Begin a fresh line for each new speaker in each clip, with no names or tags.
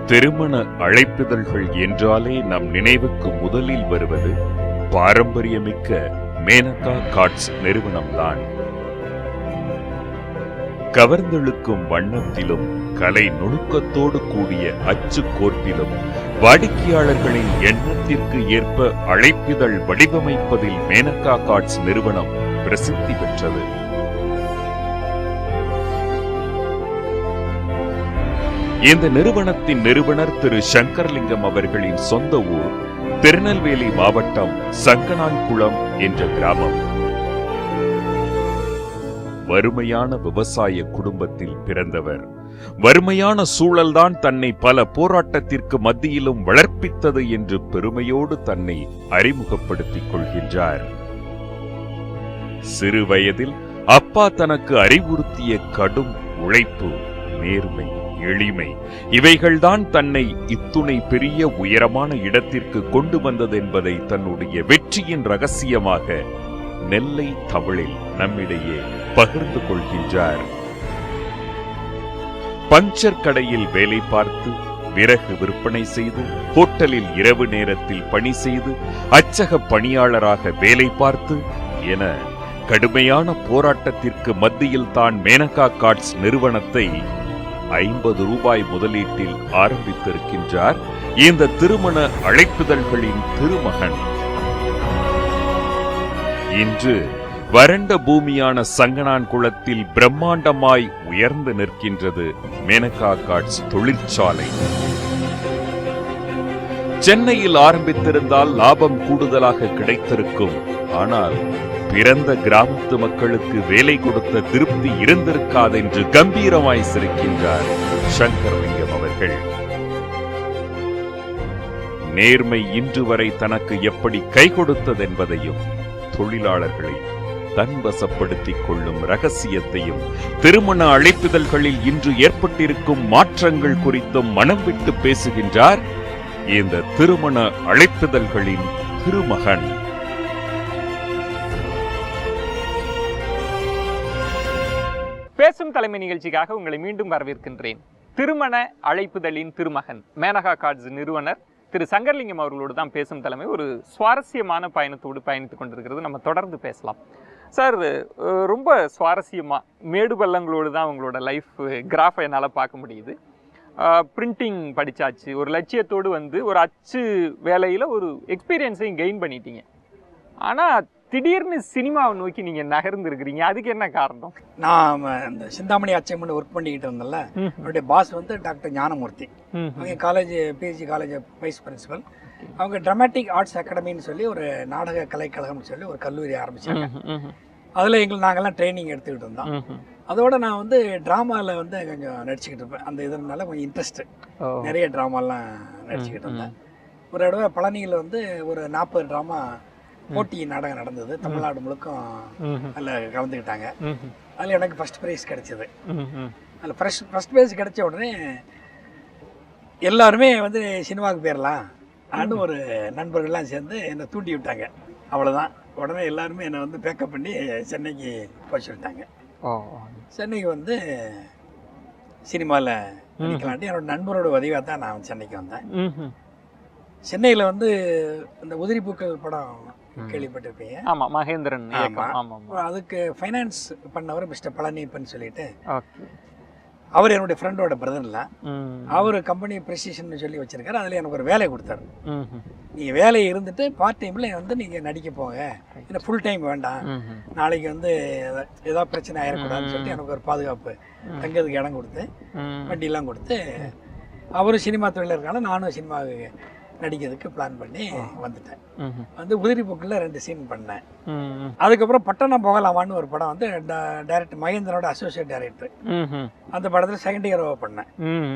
திருமண அழைப்பிதழ்கள் என்றாலே நம் நினைவுக்கு முதலில் வருவது பாரம்பரியமிக்க மேனகா கார்ட்ஸ் நிறுவனம்தான். கவர்ந்தெழுக்கும் வண்ணத்திலும் கலை நுணுக்கத்தோடு கூடிய அச்சு கோர்ப்பிலும் வாடிக்கையாளர்களின் எண்ணத்திற்கு ஏற்ப அழைப்பிதழ் வடிவமைப்பதில் மேனகா கார்ட்ஸ் நிறுவனம் பிரசித்தி பெற்றது. இந்த நிறுவனத்தின் நிறுவனர் திரு சங்கர்லிங்கம் அவர்களின் சொந்த ஊர் திருநெல்வேலி மாவட்டம் சங்கனான்குளம் என்ற கிராமம். வறுமையான விவசாய குடும்பத்தில் பிறந்தவர். வறுமையான சூழல்தான் தன்னை பல போராட்டத்திற்கு மத்தியிலும் வளர்ப்பித்தது என்று பெருமையோடு தன்னை அறிமுகப்படுத்திக் கொள்கின்றார். சிறு வயதில் அப்பா தனக்கு அறிவுறுத்திய கடும் உழைப்பு, நேர்மை, எளிமை இவைகள்தான் தன்னை இத்துணை பெரிய உயரமான இடத்திற்கு கொண்டு வந்தது என்பதை தன்னுடைய வெற்றியின் ரகசியமாக நெல்லை தமிழில் நம்மிடையே பகிர்ந்து கொள்கின்றார். பஞ்சர் கடையில் வேலை பார்த்து, விறகு விற்பனை செய்து, ஹோட்டலில் இரவு நேரத்தில் பணி செய்து, அச்சக பணியாளராக வேலை பார்த்து என கடுமையான போராட்டத்திற்கு மத்தியில் தான் மேனகா கார்ட்ஸ் நிறுவனத்தை 50 ரூபாய் முதலீட்டில் ஆரம்பித்திருக்கின்றார் இந்த திருமண அழைப்பிதழ்களின் திருமகன். இன்று வறண்ட பூமியான சங்கனான்குளத்தில் பிரம்மாண்டமாய் உயர்ந்து நிற்கின்றது மேனகா கார்ட்ஸ் தொழிற்சாலை. சென்னையில் ஆரம்பித்திருந்தால் லாபம் கூடுதலாக கிடைத்திருக்கும். ஆனால் பிறந்த கிராமத்து மக்களுக்கு வேலை கொடுத்த திருப்தி இருந்திருக்காதென்று கம்பீரமாய் சிரிக்கின்றார் சங்கர்லிங்கம் அவர்கள். நேர்மை இன்று வரை தனக்கு எப்படி கை கொடுத்ததென்பதையும், தொழிலாளர்களை தன்வசப்படுத்திக் கொள்ளும் ரகசியத்தையும், திருமண அழைப்பிதழ்களில் இன்று ஏற்பட்டிருக்கும் மாற்றங்கள் குறித்தும் மனம் விட்டு பேசுகின்றார் இந்த திருமண அழைப்பிதழ்களின் திருமகன்.
பேசும் தலைமை நிகழ்ச்சிக்காக உங்களை மீண்டும் வரவேற்கின்றேன். திருமண அழைப்புதலின் திருமகன் மேனகா கார்ட்ஸ் நிறுவனர் திரு சங்கர்லிங்கம் அவர்களோடு தான் பேசும் தலைமை ஒரு சுவாரஸ்யமான பயணத்தோடு பயணித்துக் கொண்டிருக்கிறது. நம்ம தொடர்ந்து பேசலாம். சார், ரொம்ப சுவாரஸ்யமாக மேடு பள்ளங்களோடு தான் உங்களோட லைஃப் கிராஃபை என்னால் பார்க்க முடியுது. பிரிண்டிங் படித்தாச்சு, ஒரு லட்சியத்தோடு வந்து ஒரு அச்சு வேலையில் ஒரு எக்ஸ்பீரியன்ஸையும் கெயின் பண்ணிட்டீங்க. ஆனால் திடீர்னு சினிமாவை நோக்கி நீங்கள் நகர்ந்துருக்கிறீங்க. அதுக்கு என்ன காரணம்?
நான் இந்த சிந்தாமணி அச்சைமெண்ட் ஒர்க் பண்ணிக்கிட்டு இருந்தேன்ல, என்னுடைய பாஸ் வந்து டாக்டர் ஞானமூர்த்தி. அவங்க college PhD college vice principal. அவங்க ட்ராமாட்டிக் ஆர்ட்ஸ் அகாடமின்னு சொல்லி ஒரு நாடக கலைக்கழகம்னு சொல்லி ஒரு கல்லூரி ஆரம்பிச்சாங்க. அதில் நாங்கள்லாம் ட்ரைனிங் எடுத்துக்கிட்டு இருந்தோம். அதோட நான் வந்து ட்ராமாவில் வந்து கொஞ்சம் நடிச்சுக்கிட்டு இருப்பேன். அந்த இதனால கொஞ்சம் இன்ட்ரெஸ்ட்டு, நிறைய ட்ராமாலாம் நடிச்சுக்கிட்டு இருந்தேன். ஒரு தடவை பழனியில் வந்து ஒரு 40 ட்ராமா போட்டி நாடகம் நடந்தது. தமிழ்நாடு முழுக்கும் அதில் கலந்துக்கிட்டாங்க. அதில் எனக்கு ஃபர்ஸ்ட் ப்ரைஸ் கிடைச்சது. அதில் ஃபர்ஸ்ட் ப்ரைஸ் கிடைச்ச உடனே எல்லாருமே வந்து சினிமாவுக்கு போயிடலாம் அப்படின்னு ஒரு நண்பர்கள்லாம் சேர்ந்து என்னை தூண்டி விட்டாங்க. அவ்வளோதான். உடனே எல்லாருமே என்னை வந்து பேக்கப் பண்ணி சென்னைக்கு போய் சொல்லிட்டாங்க. சென்னைக்கு வந்து சினிமாவில் நடிக்கலான்ட்டு என்னோட நண்பரோட உதவியாக தான் நான் சென்னைக்கு வந்தேன். சென்னையில் வந்து இந்த உதிரி பூக்கள் படம் கேள்விப்பட்டிருப்பீங்க.
ஆமாம், மகேந்திரன்.
அதுக்கு ஃபைனான்ஸ் பண்ணவர் மிஸ்டர் பழனிப்பன்னு சொல்லிட்டு, அவர் என்னுடைய ஃப்ரெண்டோட பிரதர்ல. அவர் கம்பெனி ப்ரெசிஷன் சொல்லி வச்சிருக்காரு. அதில் எனக்கு ஒரு வேலை கொடுத்தாரு. நீங்கள் வேலையை இருந்துட்டு பார்ட் டைமில் வந்து நீங்கள் நடிக்க போங்க, இல்லை ஃபுல் டைம் வேண்டாம், நாளைக்கு வந்து ஏதாவது பிரச்சனை ஆயிடக்கூடாதுன்னு சொல்லிட்டு எனக்கு ஒரு பாதுகாப்பு, தங்கிறதுக்கு இடம் கொடுத்து வண்டியெல்லாம் கொடுத்து, அவரும் சினிமா தொழில் இருக்கான, நானும் சினிமாவுக்கு நடிக்கிறதுக்கு பிளான் பண்ணி வந்துட்டேன். வந்து உதிரி பூக்கில் 2 சீன் பண்ணேன். அதுக்கப்புறம் பட்டணம் போகலாமான்னு ஒரு படம் வந்து டைரக்டர் மகேந்திரனோட அசோசியேட் டைரக்டர். அந்த படத்தில் செகண்ட் ஹீரோவை பண்ணேன்.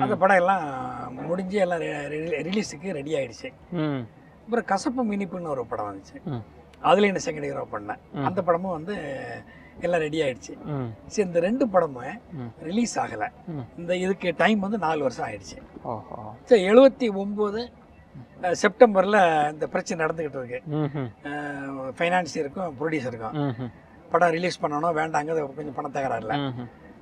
அந்த படம் எல்லாம் முடிஞ்சு எல்லாம் ரிலீஸுக்கு ரெடி ஆயிடுச்சு. அப்புறம் கசப்பு மினிப்புன்னு ஒரு படம் வந்துச்சு. அதுல என்ன செகண்ட் ஹீரோ பண்ணேன். அந்த படமும் வந்து எல்லாம் ரெடி ஆயிடுச்சு. சரி, இந்த 2 படமும் ரிலீஸ் ஆகலை. இந்த இதுக்கு டைம் வந்து 4 வருஷம் ஆயிடுச்சு. சரி, 79 செப்டம்பரில் இந்த பிரச்சனை நடந்துக்கிட்டு இருக்கு. ஃபைனான்சியருக்கும் ப்ரொடியூசருக்கும் படம் ரிலீஸ் பண்ணணும் வேண்டாங்க, கொஞ்சம் பண தகராறுல.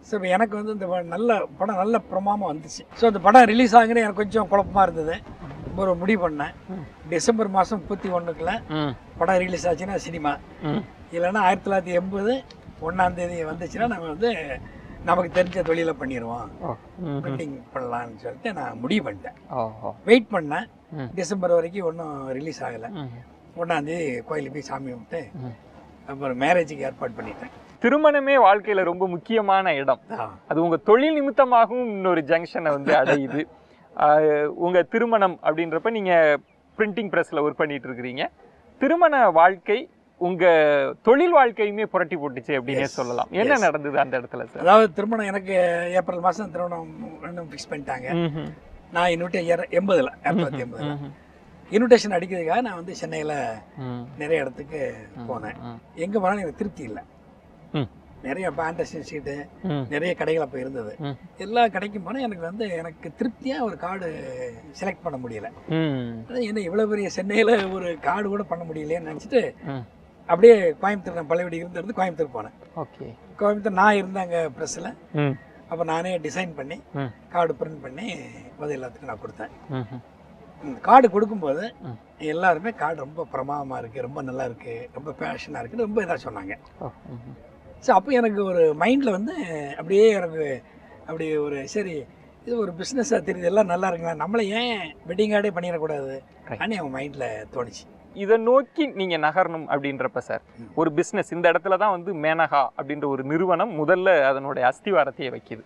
ஸோ இப்போ எனக்கு வந்து இந்த நல்ல படம் நல்ல பிரமாமல் வந்துச்சு. ஸோ அந்த படம் ரிலீஸ் ஆகுன்னு எனக்கு கொஞ்சம் குழப்பமாக இருந்தது. ஒரு முடிவு பண்ணேன், டிசம்பர் மாதம் 31க்குள்ள படம் ரிலீஸ் ஆச்சுன்னா சினிமா, இல்லைன்னா 1980 1ஆம் தேதி வந்துச்சுன்னா நம்ம வந்து நமக்கு தெரிஞ்ச தொழிலை பண்ணிடுவோம், பிரிண்டிங் பண்ணலான்னு சொல்லிட்டு நான் முடிவு பண்ணிட்டேன். வெயிட் பண்ணேன், டிசம்பர் வரைக்கும் ஒன்றும் ரிலீஸ் ஆகலை. 1ஆம் தேதி கோயிலுக்கு போய் சாமி கும்பிட்டு அப்புறம் மேரேஜுக்கு ஏற்பாடு பண்ணிட்டேன்.
திருமணமே வாழ்க்கையில ரொம்ப முக்கியமான இடம். அது உங்க தொழில் நிமித்தமாகவும் இன்னொரு ஜங்ஷனை வந்து அடையுது. உங்க திருமணம் அப்படின்றப்ப நீங்க பிரிண்டிங் பிரஸ்ல ஒர்க் பண்ணிட்டு இருக்கிறீங்க. திருமண வாழ்க்கை உங்க தொழில் வாழ்க்கையுமே புரட்டி போட்டுச்சு அப்படின்னே சொல்லலாம். என்ன நடந்தது அந்த இடத்துல சார்?
அதாவது திருமணம் எனக்கு ஏப்ரல் மாதம் திருமணம் ஃபிக்ஸ் பண்ணிட்டாங்க. நான் இன்விட்டேஷன் 1980 இன்விடேஷன் அடிக்கிறதுக்காக நான் வந்து சென்னையில் நிறைய இடத்துக்கு போனேன். எங்கே போனாலும் எனக்கு திருப்தி இல்லை. நிறைய பேண்டஸ்டின் சீட்டு நிறைய கடைகள் அப்போ இருந்தது. எல்லா கடைக்கும் போனால் எனக்கு வந்து எனக்கு திருப்தியாக ஒரு கார்டு செலக்ட் பண்ண முடியல. என்ன இவ்வளோ பெரிய சென்னையில் ஒரு கார்டு கூட பண்ண முடியலையேன்னு நினச்சிட்டு அப்படியே கோயம்புத்தூர், நான் பழையபடி இருந்து கோயம்புத்தூர் போனேன். கோயம்புத்தூர் நான் இருந்தாங்க ப்ரெஸ்ஸில். அப்போ நானே டிசைன் பண்ணி கார்டு பிரிண்ட் பண்ணி எல்லாத்துக்கும் நான் கொடுத்தேன். கார்டு கொடுக்கும்போது எல்லாருமே கார்டு ரொம்ப பிரமாதமாக இருக்குது, ரொம்ப நல்லா இருக்குது, ரொம்ப பேஷனாக இருக்குது, ரொம்ப இதாக சொன்னாங்க. ஸோ அப்போ எனக்கு ஒரு மைண்டில் வந்து அப்படியே எனக்கு அப்படி ஒரு சரி இது ஒரு பிஸ்னஸாக தெரியுது, எல்லாம் நல்லா இருக்குங்களா, நம்மளை ஏன் வெட்டிங் கார்டே பண்ணிடக்கூடாது அப்படின்னு அவன் மைண்டில் தோணுச்சு.
இதை நோக்கி நீங்கள் நகரணும் அப்படின்றப்ப சார் ஒரு பிஸ்னஸ் இந்த இடத்துல தான் வந்து மேனகா அப்படின்ற ஒரு நிறுவனம் முதல்ல அதனுடைய அஸ்திவாரத்தையே வைக்கிது.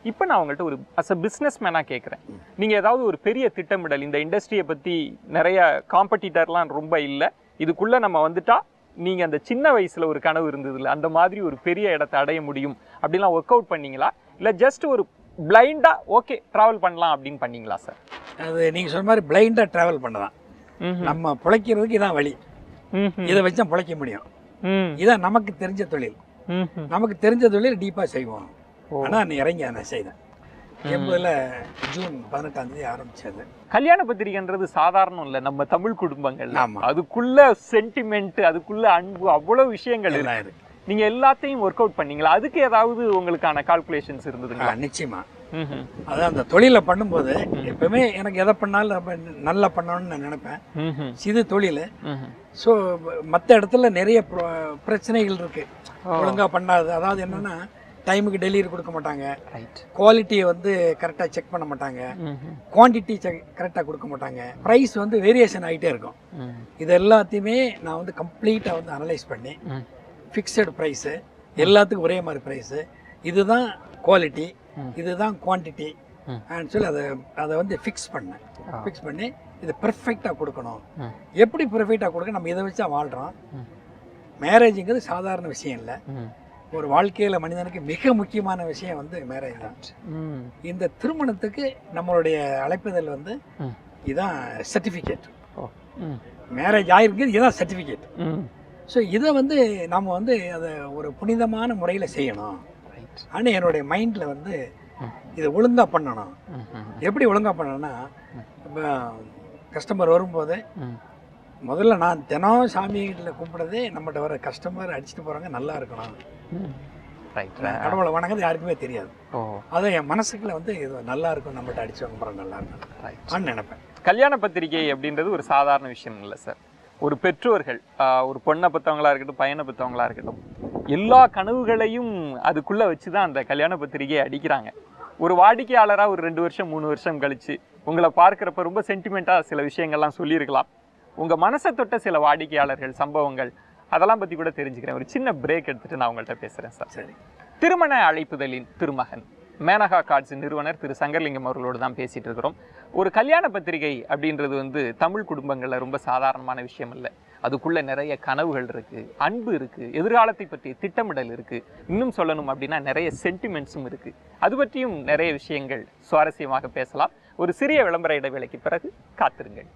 இப்போ நான் உங்கள்கிட்ட ஒரு அஸ் அ பிஸ்னஸ் மேனாக கேட்குறேன், நீங்கள் ஏதாவது ஒரு பெரிய திட்டமிடல், இந்த இண்டஸ்ட்ரியை பற்றி நிறைய காம்படிட்டர்லாம் ரொம்ப இல்லை, இதுக்குள்ளே நம்ம வந்துட்டா நீங்கள் அந்த சின்ன வயசில் ஒரு கனவு இருந்ததில்ல, அந்த மாதிரி ஒரு பெரிய இடத்தை அடைய முடியும் அப்படின்லாம் ஒர்க் அவுட் பண்ணீங்களா, இல்லை ஜஸ்ட் ஒரு பிளைண்டாக ஓகே ட்ராவல் பண்ணலாம் அப்படின்னு பண்ணீங்களா சார்?
அது நீங்கள் சொன்ன மாதிரி பிளைண்டாக ட்ராவல் பண்ணலாம். நம்ம பிழைக்கிறதுக்கு இதான் வழி, இதை வச்சு தான் பிழைக்க முடியும். இதான் நமக்கு தெரிஞ்ச தொழில். நமக்கு தெரிஞ்ச தொழில் டீப்பாக செய்வோம். ஆனால் நீ இறங்கி நான் செய்தேன். 80 ஜூன் 18 ஆரம்பிச்சது.
கல்யாண பத்திரிகைன்றது சாதாரணம் இல்லை, நம்ம தமிழ் குடும்பங்கள் அதுக்குள்ள சென்டிமெண்ட், அதுக்குள்ள அன்பு, அவ்வளவு விஷயங்கள் இருக்கு. நீங்க எல்லாத்தையும் ஒர்க் அவுட் பண்ணீங்களா? அதுக்கு ஏதாவது உங்களுக்கான கால்குலேஷன்ஸ் இருந்ததுங்களா?
நிச்சயமா. அதான் அந்த தொழிலை பண்ணும்போது எப்பவுமே எனக்கு எதை பண்ணாலும் ரொம்ப நல்லா பண்ணணும்னு நான் நினைப்பேன். இது தொழில். ஸோ மற்ற இடத்துல நிறைய பிரச்சனைகள் இருக்கு, ஒழுங்கா பண்ணாது. அதாவது என்னன்னா டைமுக்கு டெலிவரி கொடுக்க மாட்டாங்க, குவாலிட்டியை வந்து கரெக்டாக செக் பண்ண மாட்டாங்க, குவான்டிட்டி கரெக்டாக கொடுக்க மாட்டாங்க, ப்ரைஸ் வந்து வேரியேஷன் ஆகிட்டே இருக்கும். இது எல்லாத்தையுமே நான் வந்து கம்ப்ளீட்டாக வந்து அனலைஸ் பண்ணி ஃபிக்ஸடு ப்ரைஸு, எல்லாத்துக்கும் ஒரே மாதிரி ப்ரைஸு, இதுதான் குவாலிட்டி, இதுதான் குவான்டிட்டி சொல்லி அதை வந்து ஃபிக்ஸ் பண்ணி இதை பெர்ஃபெக்டாக கொடுக்கணும். எப்படி பெர்ஃபெக்டாக கொடுக்க, நம்ம இதை வச்சா வாழ்கிறோம். மேரேஜுங்கிறது சாதாரண விஷயம் இல்லை. ஒரு வாழ்க்கையில் மனிதனுக்கு மிக முக்கியமான விஷயம் வந்து மேரேஜ் தான். இந்த திருமணத்துக்கு நம்மளுடைய அழைப்புதல் வந்து இதுதான் சர்டிஃபிகேட். மேரேஜ் ஆகிருக்கு, இதுதான் சர்டிஃபிகேட். ஸோ இதை வந்து நம்ம வந்து அதை ஒரு புனிதமான முறையில் செய்யணும். ஆனால் என்னுடைய மைண்டில் வந்து இதை ஒழுங்காக பண்ணணும். எப்படி ஒழுங்காக பண்ணணும்னா, இப்போ கஸ்டமர் வரும்போது முதல்ல நான் தினம் சாமிகிட்ட கும்பிடுறதே நம்மகிட்ட வர கஸ்டமர் அடிச்சுட்டு போகிறாங்க நல்லா இருக்கணும், கடவுளை வணங்குறது யாருக்குமே தெரியாது. அதை என் மனசுக்குள்ள வந்து இது நல்லா இருக்கும், நம்மகிட்ட அடிச்சவங்க போகிற நல்லா இருக்கும் நினைப்பேன்.
கல்யாண பத்திரிகை அப்படின்றது ஒரு சாதாரண விஷயம் இல்லை சார். ஒரு பெற்றோர்கள் ஒரு பொண்ணை பெற்றவங்களா இருக்கட்டும், பையனை பெற்றவங்களா இருக்கட்டும், எல்லா கனவுகளையும் அதுக்குள்ளே வச்சு தான் அந்த கல்யாண பத்திரிகையை அடிக்கிறாங்க. ஒரு வாடிக்கையாளராக ஒரு 2 வருஷம் 3 வருஷம் கழிச்சு உங்களை பார்க்குறப்ப ரொம்ப சென்டிமெண்ட்டாக சில விஷயங்கள்லாம் சொல்லியிருக்கலாம். உங்கள் மனசை தொட்ட சில வாடிக்கையாளர்கள், சம்பவங்கள், அதெல்லாம் பற்றி கூட தெரிஞ்சுக்கிறேன். ஒரு சின்ன பிரேக் எடுத்துகிட்டு நான் உங்கள்கிட்ட பேசுகிறேன் சார். சரி. திருமண அழைப்புதலின் திருமகன் மேனகா கார்ட்ஸ் நிறுவனர் திரு சங்கர்லிங்கம் அவர்களோடு தான் பேசிகிட்டு இருக்கிறோம். ஒரு கல்யாண பத்திரிகை அப்படின்றது வந்து தமிழ் குடும்பங்களில் ரொம்ப சாதாரணமான விஷயம் இல்லை. அதுக்குள்ளே நிறைய கனவுகள் இருக்குது, அன்பு இருக்குது, எதிர்காலத்தை பற்றிய திட்டமிடல் இருக்குது, இன்னும் சொல்லணும் அப்படின்னா நிறைய சென்டிமெண்ட்ஸும் இருக்குது. அது பற்றியும் நிறைய விஷயங்கள் சுவாரஸ்யமாக பேசலாம். ஒரு சிறிய விளம்பர இடைவேளைக்கு பிறகு காத்திருங்கள்.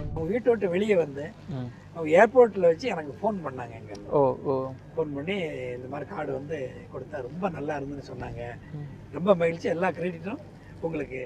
அவங்க வீட்டை விட்டு வெளியே வந்து அவங்க ஏர்போர்ட்டில் வச்சு எனக்கு ஃபோன் பண்ணாங்க. எங்கே ஃபோன் பண்ணி இந்த மாதிரி கார்டு வந்து கொடுத்தா ரொம்ப நல்லா இருந்துன்னு சொன்னாங்க. ரொம்ப மகிழ்ச்சி, எல்லா கிரெடிட்டும் உங்களுக்கு